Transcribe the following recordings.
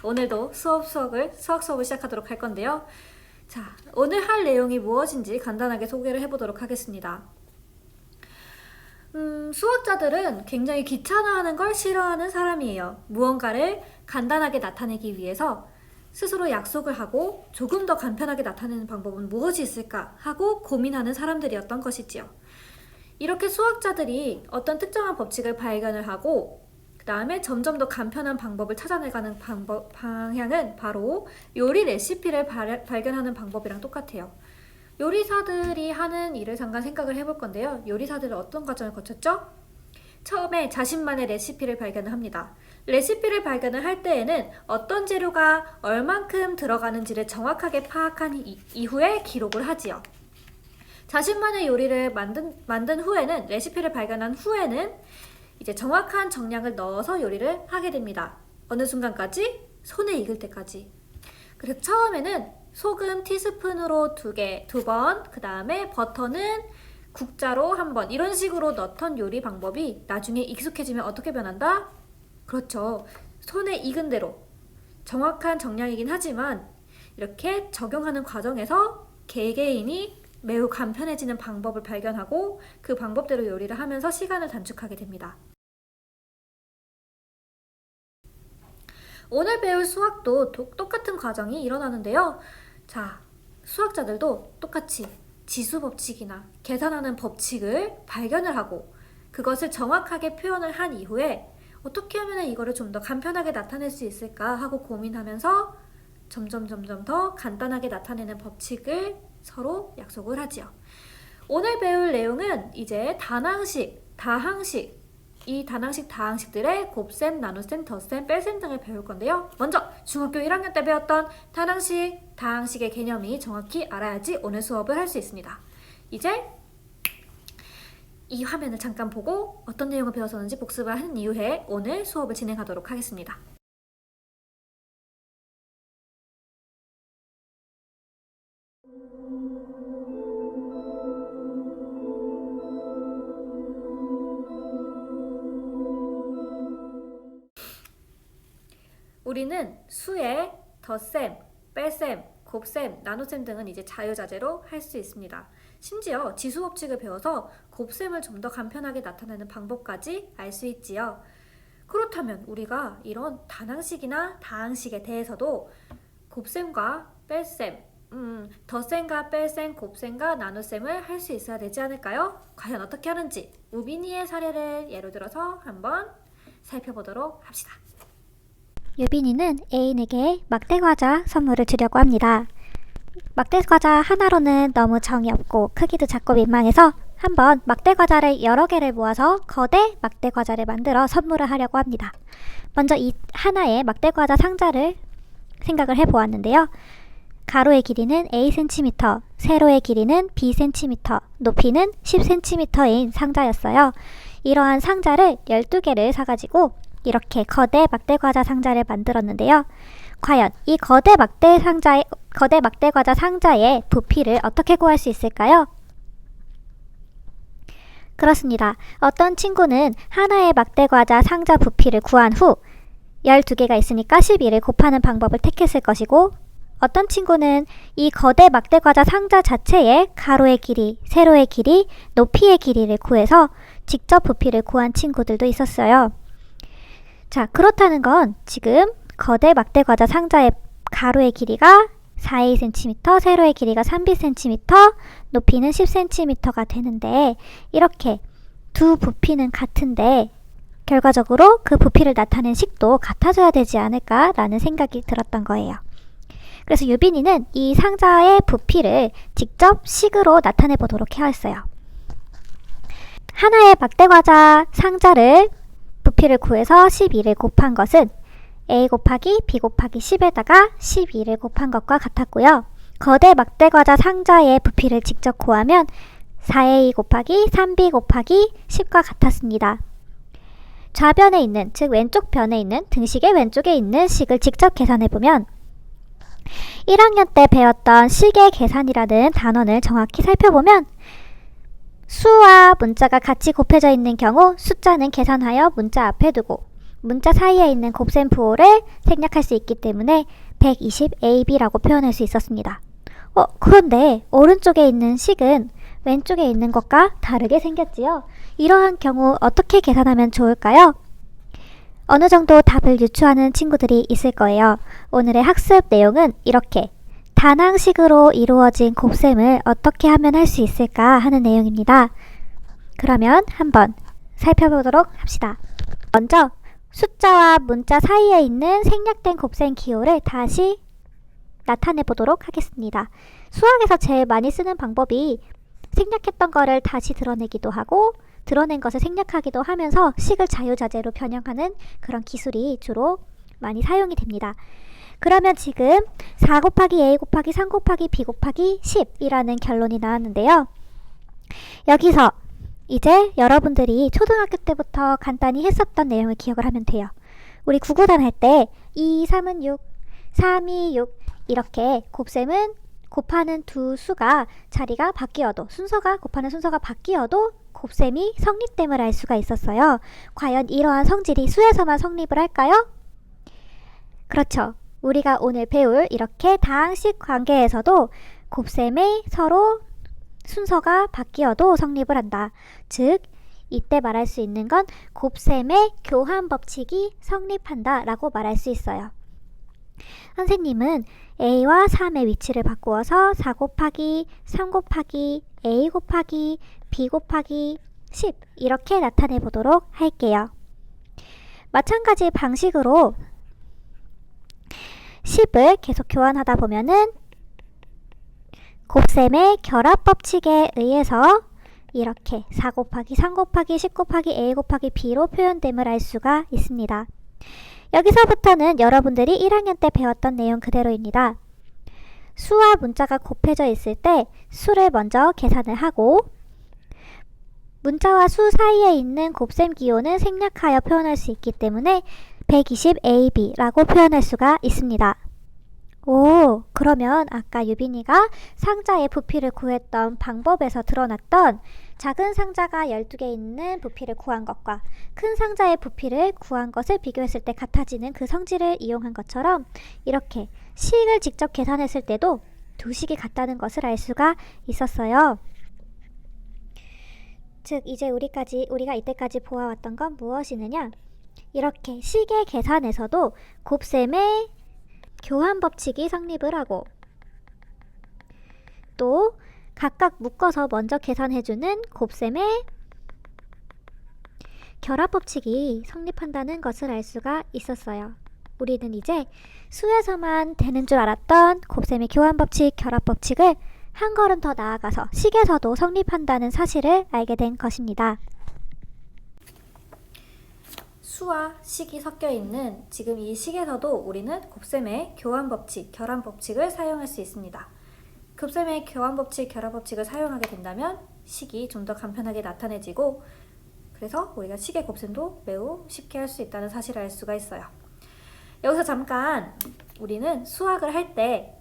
오늘도 수학 수업을 시작하도록 할 건데요. 자, 오늘 할 내용이 무엇인지 간단하게 소개를 해보도록 하겠습니다. 수학자들은 굉장히 귀찮아하는 걸 싫어하는 사람이에요. 무언가를 간단하게 나타내기 위해서 스스로 약속을 하고 조금 더 간편하게 나타내는 방법은 무엇이 있을까 하고 고민하는 사람들이었던 것이지요. 이렇게 수학자들이 어떤 특정한 법칙을 발견을 하고 그 다음에 점점 더 간편한 방법을 찾아내가는 방향은 바로 요리 레시피를 발견하는 방법이랑 똑같아요. 요리사들이 하는 일을 잠깐 생각을 해볼 건데요. 요리사들은 어떤 과정을 거쳤죠? 처음에 자신만의 레시피를 발견을 합니다. 레시피를 발견을 할 때에는 어떤 재료가 얼만큼 들어가는지를 정확하게 파악한 이후에 기록을 하지요. 자신만의 요리를 만든 후에는, 레시피를 발견한 후에는 이제 정확한 정량을 넣어서 요리를 하게 됩니다. 어느 순간까지? 손에 익을 때까지. 그래서 처음에는 소금 티스푼으로 2번, 그 다음에 버터는 국자로 1번, 이런 식으로 넣던 요리 방법이 나중에 익숙해지면 어떻게 변한다? 그렇죠. 손에 익은 대로 정확한 정량이긴 하지만 이렇게 적용하는 과정에서 개개인이 매우 간편해지는 방법을 발견하고 그 방법대로 요리를 하면서 시간을 단축하게 됩니다. 오늘 배울 수학도 똑같은 과정이 일어나는데요. 자, 수학자들도 똑같이 지수 법칙이나 계산하는 법칙을 발견을 하고 그것을 정확하게 표현을 한 이후에 어떻게 하면 이거를 좀 더 간편하게 나타낼 수 있을까 하고 고민하면서 점점 더 간단하게 나타내는 법칙을 서로 약속을 하지요. 오늘 배울 내용은 이제 단항식, 다항식, 이 단항식, 다항식들의 곱셈, 나눗셈, 덧셈, 뺄셈 등을 배울 건데요. 먼저 중학교 1학년 때 배웠던 단항식, 다항식의 개념이 정확히 알아야지 오늘 수업을 할 수 있습니다. 이제 이 화면을 잠깐 보고 어떤 내용을 배웠었는지 복습을 한 이후에 오늘 수업을 진행하도록 하겠습니다. 우리는 수의 덧셈, 뺄셈, 곱셈, 나눗셈 등은 이제 자유자재로 할 수 있습니다. 심지어 지수 법칙을 배워서 곱셈을 좀 더 간편하게 나타내는 방법까지 알 수 있지요. 그렇다면 우리가 이런 단항식이나 다항식에 대해서도 곱셈과 뺄셈, 덧셈과 뺄셈, 곱셈과 나눗셈을 할 수 있어야 되지 않을까요? 과연 어떻게 하는지 우빈이의 사례를 예로 들어서 한번 살펴보도록 합시다. 유빈이는 애인에게 막대과자 선물을 주려고 합니다. 막대과자 하나로는 너무 정이 없고 크기도 작고 민망해서 한번 막대과자를 여러 개를 모아서 거대 막대과자를 만들어 선물을 하려고 합니다. 먼저 이 하나의 막대과자 상자를 생각을 해보았는데요. 가로의 길이는 A cm, 세로의 길이는 B cm, 높이는 10cm인 상자였어요. 이러한 상자를 12개를 사가지고 이렇게 거대 막대과자 상자를 만들었는데요. 과연 이 거대 막대과자 상자의 부피를 어떻게 구할 수 있을까요? 그렇습니다. 어떤 친구는 하나의 막대과자 상자 부피를 구한 후 12개가 있으니까 12를 곱하는 방법을 택했을 것이고, 어떤 친구는 이 거대 막대과자 상자 자체의 가로의 길이, 세로의 길이, 높이의 길이를 구해서 직접 부피를 구한 친구들도 있었어요. 자, 그렇다는 건 지금 거대 막대과자 상자의 가로의 길이가 4cm, 세로의 길이가 3cm, 높이는 10cm가 되는데 이렇게 두 부피는 같은데 결과적으로 그 부피를 나타낸 식도 같아져야 되지 않을까라는 생각이 들었던 거예요. 그래서 유빈이는 이 상자의 부피를 직접 식으로 나타내 보도록 하였어요. 하나의 막대과자 상자를 부피를 구해서 12를 곱한 것은 A 곱하기 B 곱하기 10에다가 12를 곱한 것과 같았고요. 거대 막대과자 상자의 부피를 직접 구하면 4A 곱하기 3B 곱하기 10과 같았습니다. 좌변에 있는, 즉 왼쪽 변에 있는 등식의 왼쪽에 있는 식을 직접 계산해보면 1학년 때 배웠던 식의 계산이라는 단원을 정확히 살펴보면 수와 문자가 같이 곱해져 있는 경우 숫자는 계산하여 문자 앞에 두고 문자 사이에 있는 곱셈 부호를 생략할 수 있기 때문에 120ab라고 표현할 수 있었습니다. 그런데 오른쪽에 있는 식은 왼쪽에 있는 것과 다르게 생겼지요. 이러한 경우 어떻게 계산하면 좋을까요? 어느 정도 답을 유추하는 친구들이 있을 거예요. 오늘의 학습 내용은 이렇게 단항식으로 이루어진 곱셈을 어떻게 하면 할 수 있을까 하는 내용입니다. 그러면 한번 살펴보도록 합시다. 먼저 숫자와 문자 사이에 있는 생략된 곱셈 기호를 다시 나타내 보도록 하겠습니다. 수학에서 제일 많이 쓰는 방법이 생략했던 거를 다시 드러내기도 하고 드러낸 것을 생략하기도 하면서 식을 자유자재로 변형하는 그런 기술이 주로 많이 사용이 됩니다. 그러면 지금 4 곱하기 a 곱하기 3 곱하기 b 곱하기 10이라는 결론이 나왔는데요. 여기서 이제 여러분들이 초등학교 때부터 간단히 했었던 내용을 기억을 하면 돼요. 우리 구구단 할 때 2, 3은 6, 3이 6 이렇게 곱셈은 곱하는 두 수가 자리가 바뀌어도 순서가 곱하는 순서가 바뀌어도 곱셈이 성립됨을 알 수가 있었어요. 과연 이러한 성질이 수에서만 성립을 할까요? 그렇죠. 우리가 오늘 배울 이렇게 다항식 관계에서도 곱셈이 서로 순서가 바뀌어도 성립을 한다. 즉 이때 말할 수 있는 건 곱셈의 교환 법칙이 성립한다 라고 말할 수 있어요. 선생님은 a와 3의 위치를 바꾸어서 4 곱하기 3 곱하기 a 곱하기 b 곱하기 10 이렇게 나타내 보도록 할게요. 마찬가지 방식으로 10을 계속 교환하다 보면은 곱셈의 결합 법칙에 의해서 이렇게 4 곱하기 3 곱하기 10 곱하기 a 곱하기 b로 표현됨을 알 수가 있습니다. 여기서부터는 여러분들이 1학년 때 배웠던 내용 그대로입니다. 수와 문자가 곱해져 있을 때 수를 먼저 계산을 하고 문자와 수 사이에 있는 곱셈 기호는 생략하여 표현할 수 있기 때문에 120ab라고 표현할 수가 있습니다. 오, 그러면 아까 유빈이가 상자의 부피를 구했던 방법에서 드러났던 작은 상자가 12개 있는 부피를 구한 것과 큰 상자의 부피를 구한 것을 비교했을 때 같아지는 그 성질을 이용한 것처럼 이렇게 식을 직접 계산했을 때도 두 식이 같다는 것을 알 수가 있었어요. 즉 이제 우리가 이때까지 보아왔던 건 무엇이느냐? 이렇게 식의 계산에서도 곱셈의 교환 법칙이 성립을 하고 또 각각 묶어서 먼저 계산해주는 곱셈의 결합 법칙이 성립한다는 것을 알 수가 있었어요. 우리는 이제 수에서만 되는 줄 알았던 곱셈의 교환 법칙, 결합 법칙을 한 걸음 더 나아가서 식에서도 성립한다는 사실을 알게 된 것입니다. 수와 식이 섞여 있는 지금 이 식에서도 우리는 곱셈의 교환 법칙, 결합 법칙을 사용할 수 있습니다. 곱셈의 교환 법칙, 결합 법칙을 사용하게 된다면 식이 좀 더 간편하게 나타내지고 그래서 우리가 식의 곱셈도 매우 쉽게 할 수 있다는 사실을 알 수가 있어요. 여기서 잠깐 우리는 수학을 할 때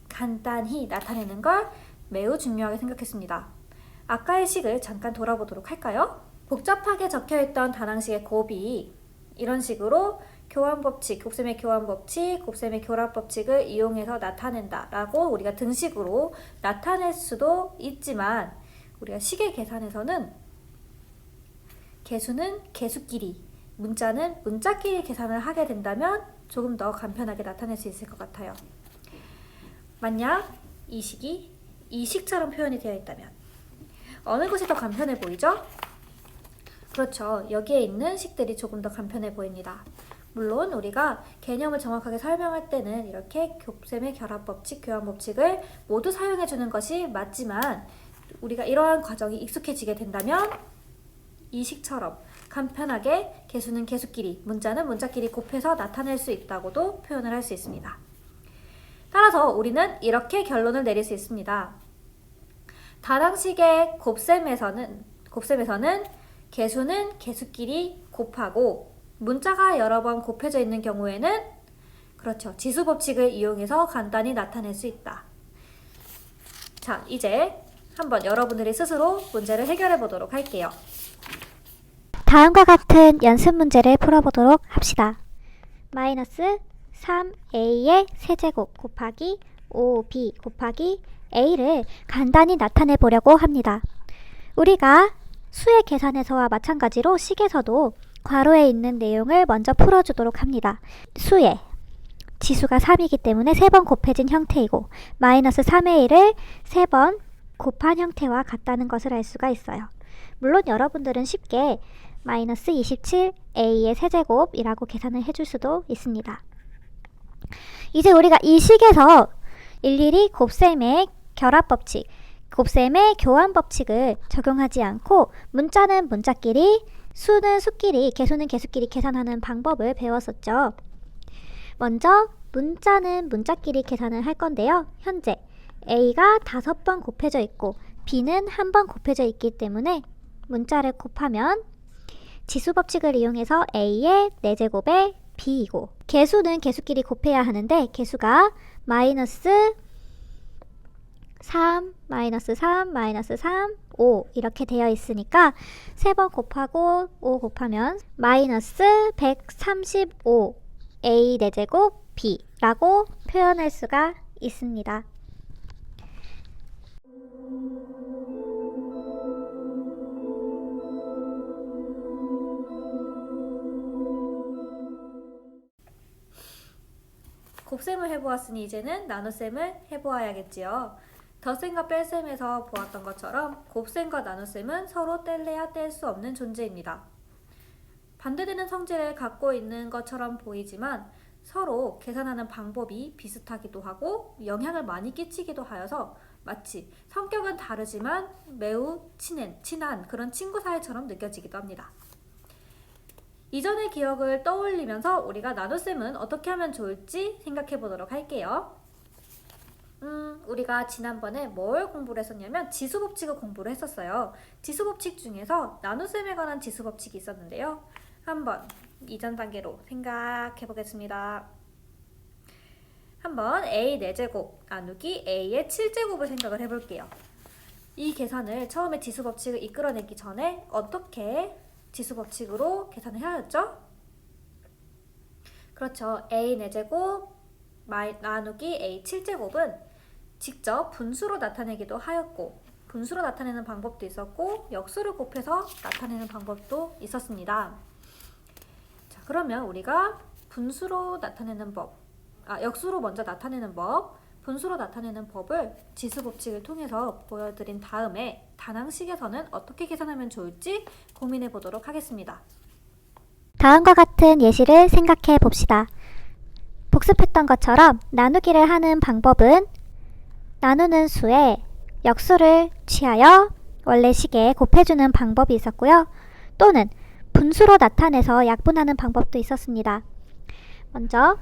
간단히 나타내는 걸 매우 중요하게 생각했습니다. 아까의 식을 잠깐 돌아보도록 할까요? 복잡하게 적혀있던 단항식의 곱이 이런 식으로 교환법칙, 곱셈의 교환법칙, 곱셈의 결합법칙을 이용해서 나타낸다 라고 우리가 등식으로 나타낼 수도 있지만 우리가 식의 계산에서는 개수는 개수끼리, 문자는 문자끼리 계산을 하게 된다면 조금 더 간편하게 나타낼 수 있을 것 같아요. 만약 이 식이 이 식처럼 표현이 되어 있다면 어느 것이 더 간편해 보이죠? 그렇죠. 여기에 있는 식들이 조금 더 간편해 보입니다. 물론 우리가 개념을 정확하게 설명할 때는 이렇게 곱셈의 결합법칙, 교환법칙을 모두 사용해주는 것이 맞지만 우리가 이러한 과정이 익숙해지게 된다면 이 식처럼 간편하게 개수는 개수끼리, 문자는 문자끼리 곱해서 나타낼 수 있다고도 표현을 할 수 있습니다. 따라서 우리는 이렇게 결론을 내릴 수 있습니다. 다항식의 곱셈에서는 개수는 개수끼리 곱하고 문자가 여러 번 곱해져 있는 경우에는 그렇죠. 지수 법칙을 이용해서 간단히 나타낼 수 있다. 자, 이제 한번 여러분들이 스스로 문제를 해결해 보도록 할게요. 다음과 같은 연습 문제를 풀어보도록 합시다. 마이너스 3a의 세제곱 곱하기 5b 곱하기 a를 간단히 나타내 보려고 합니다. 우리가 수의 계산에서와 마찬가지로 식에서도 괄호에 있는 내용을 먼저 풀어주도록 합니다. 수의 지수가 3이기 때문에 3번 곱해진 형태이고 마이너스 3의 1을 3번 곱한 형태와 같다는 것을 알 수가 있어요. 물론 여러분들은 쉽게 마이너스 27a의 세제곱이라고 계산을 해줄 수도 있습니다. 이제 우리가 이 식에서 일일이 곱셈의 결합법칙, 곱셈의 교환법칙을 적용하지 않고 문자는 문자끼리, 수는 수끼리, 개수는 개수끼리 계산하는 방법을 배웠었죠. 먼저 문자는 문자끼리 계산을 할 건데요. 현재 a가 5번 곱해져 있고 b는 1번 곱해져 있기 때문에 문자를 곱하면 지수법칙을 이용해서 a의 4제곱에 b이고 개수는 개수끼리 곱해야 하는데 개수가 마이너스 3, 마이너스 3, 마이너스 3, 5 이렇게 되어 있으니까 3번 곱하고 5 곱하면 마이너스 135 a 4제곱 b라고 표현할 수가 있습니다. 곱셈을 해보았으니 이제는 나눗셈을 해보아야겠지요. 덧셈과 뺄셈에서 보았던 것처럼 곱셈과 나눗셈은 서로 뗄래야 뗄 수 없는 존재입니다. 반대되는 성질을 갖고 있는 것처럼 보이지만 서로 계산하는 방법이 비슷하기도 하고 영향을 많이 끼치기도 하여서 마치 성격은 다르지만 매우 친한 그런 친구 사이처럼 느껴지기도 합니다. 이전의 기억을 떠올리면서 우리가 나눗셈은 어떻게 하면 좋을지 생각해 보도록 할게요. 우리가 지난번에 뭘 공부를 했었냐면 지수법칙을 공부를 했었어요. 지수법칙 중에서 나눗셈에 관한 지수법칙이 있었는데요. 한번 이전 단계로 생각해 보겠습니다. 한번 a 4제곱 나누기 a의 7제곱을 생각을 해볼게요. 이 계산을 처음에 지수법칙을 이끌어내기 전에 어떻게 지수법칙으로 계산을 해야 했죠? 그렇죠. a 4제곱 나누기 a 7제곱은 직접 분수로 나타내기도 하였고 분수로 나타내는 방법도 있었고 역수를 곱해서 나타내는 방법도 있었습니다. 자, 그러면 우리가 분수로 나타내는 역수로 먼저 나타내는 법, 분수로 나타내는 법을 지수법칙을 통해서 보여드린 다음에 단항식에서는 어떻게 계산하면 좋을지 고민해 보도록 하겠습니다. 다음과 같은 예시를 생각해 봅시다. 복습했던 것처럼 나누기를 하는 방법은 나누는 수에 역수를 취하여 원래 식에 곱해주는 방법이 있었고요. 또는 분수로 나타내서 약분하는 방법도 있었습니다. 먼저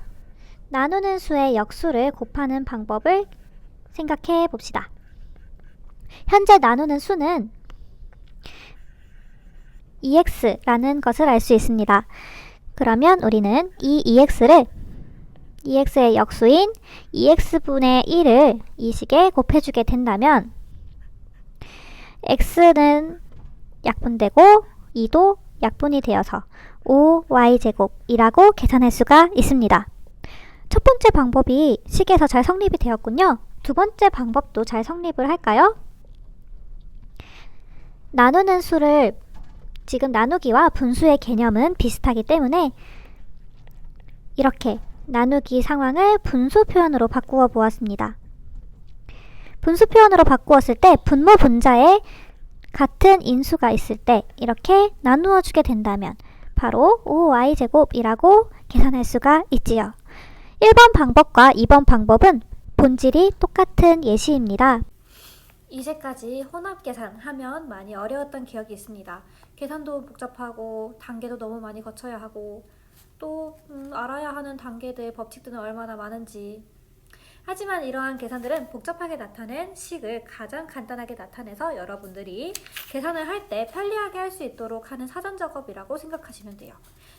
나누는 수의 역수를 곱하는 방법을 생각해 봅시다. 현재 나누는 수는 EX라는 것을 알 수 있습니다. 그러면 우리는 이 EX의 역수인 EX분의 1을 이 식에 곱해주게 된다면 X는 약분되고 2도 약분이 되어서 5y제곱이라고 계산할 수가 있습니다. 첫 번째 방법이 식에서 잘 성립이 되었군요. 두 번째 방법도 잘 성립을 할까요? 나누는 수를 지금 나누기와 분수의 개념은 비슷하기 때문에 이렇게 나누기 상황을 분수 표현으로 바꾸어 보았습니다. 분수 표현으로 바꾸었을 때 분모 분자에 같은 인수가 있을 때 이렇게 나누어 주게 된다면 바로 5y제곱이라고 계산할 수가 있지요. 1번 방법과 2번 방법은 본질이 똑같은 예시입니다. 이제까지 혼합 계산하면 많이 어려웠던 기억이 있습니다. 계산도 복잡하고 단계도 너무 많이 거쳐야 하고 또 알아야 하는 단계들, 법칙들은 얼마나 많은지. 하지만 이러한 계산들은 복잡하게 나타낸 식을 가장 간단하게 나타내서 여러분들이 계산을 할 때 편리하게 할 수 있도록 하는 사전 작업이라고 생각하시면 돼요.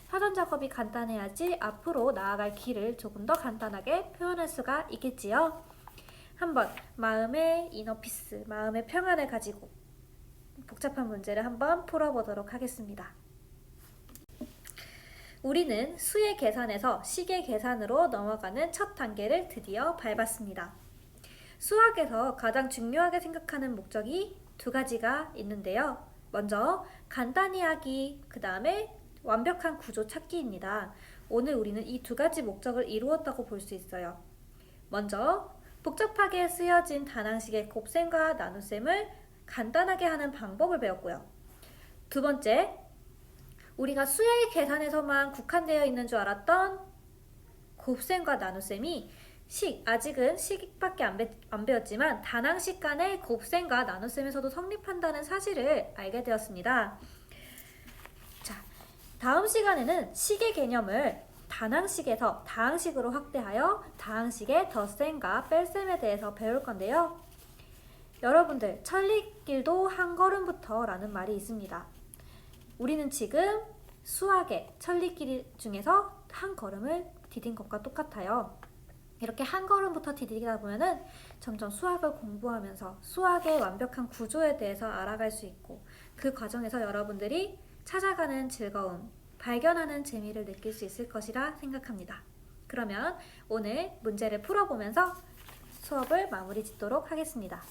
사전 작업이 간단해야지 앞으로 나아갈 길을 조금 더 간단하게 표현할 수가 있겠지요. 한번 마음의 이너피스, 마음의 평안을 가지고 복잡한 문제를 한번 풀어보도록 하겠습니다. 우리는 수의 계산에서 식의 계산으로 넘어가는 첫 단계를 드디어 밟았습니다. 수학에서 가장 중요하게 생각하는 목적이 두 가지가 있는데요. 먼저 간단히 하기, 그 다음에 완벽한 구조 찾기입니다. 오늘 우리는 이 두 가지 목적을 이루었다고 볼 수 있어요. 먼저 복잡하게 쓰여진 단항식의 곱셈과 나눗셈을 간단하게 하는 방법을 배웠고요. 두 번째, 우리가 수의 계산에서만 국한되어 있는 줄 알았던 곱셈과 나눗셈이 아직은 식밖에 안 배웠지만 단항식 간의 곱셈과 나눗셈에서도 성립한다는 사실을 알게 되었습니다. 자, 다음 시간에는 식의 개념을 단항식에서 다항식으로 확대하여 다항식의 덧셈과 뺄셈에 대해서 배울 건데요. 여러분들, 천리길도 한 걸음부터 라는 말이 있습니다. 우리는 지금 수학의 천리길 중에서 한 걸음을 디딘 것과 똑같아요. 이렇게 한 걸음부터 디디다 보면은 점점 수학을 공부하면서 수학의 완벽한 구조에 대해서 알아갈 수 있고, 그 과정에서 여러분들이 찾아가는 즐거움, 발견하는 재미를 느낄 수 있을 것이라 생각합니다. 그러면 오늘 문제를 풀어보면서 수업을 마무리 짓도록 하겠습니다.